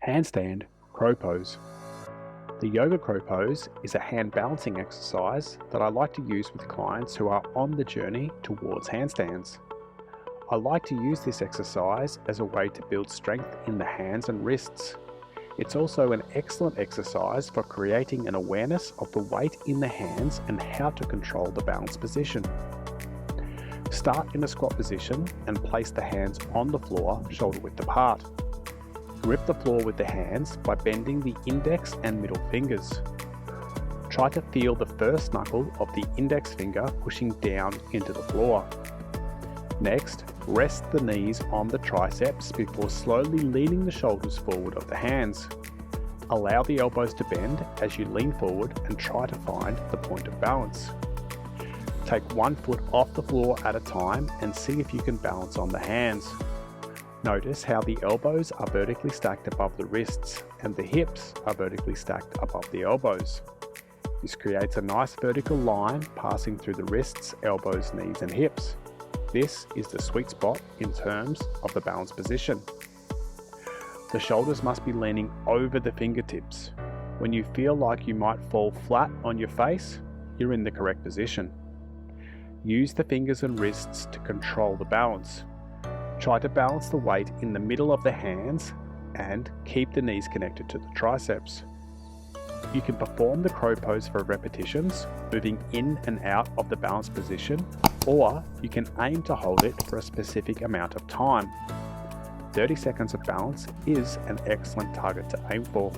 Handstand crow pose. The yoga crow pose is a hand balancing exercise that I like to use with clients who are on the journey towards handstands. I like to use this exercise as a way to build strength in the hands and wrists. It's also an excellent exercise for creating an awareness of the weight in the hands and how to control the balance position. Start in a squat position and place the hands on the floor shoulder width apart. Grip the floor with the hands by bending the index and middle fingers. Try to feel the first knuckle of the index finger pushing down into the floor. Next, rest the knees on the triceps before slowly leaning the shoulders forward of the hands. Allow the elbows to bend as you lean forward and try to find the point of balance. Take one foot off the floor at a time and see if you can balance on the hands. Notice how the elbows are vertically stacked above the wrists and the hips are vertically stacked above the elbows. This creates a nice vertical line passing through the wrists, elbows, knees and hips. This is the sweet spot in terms of the balance position. The shoulders must be leaning over the fingertips. When you feel like you might fall flat on your face, you're in the correct position. Use the fingers and wrists to control the balance. Try to balance the weight in the middle of the hands and keep the knees connected to the triceps. You can perform the crow pose for repetitions, moving in and out of the balance position, or you can aim to hold it for a specific amount of time. 30 seconds of balance is an excellent target to aim for.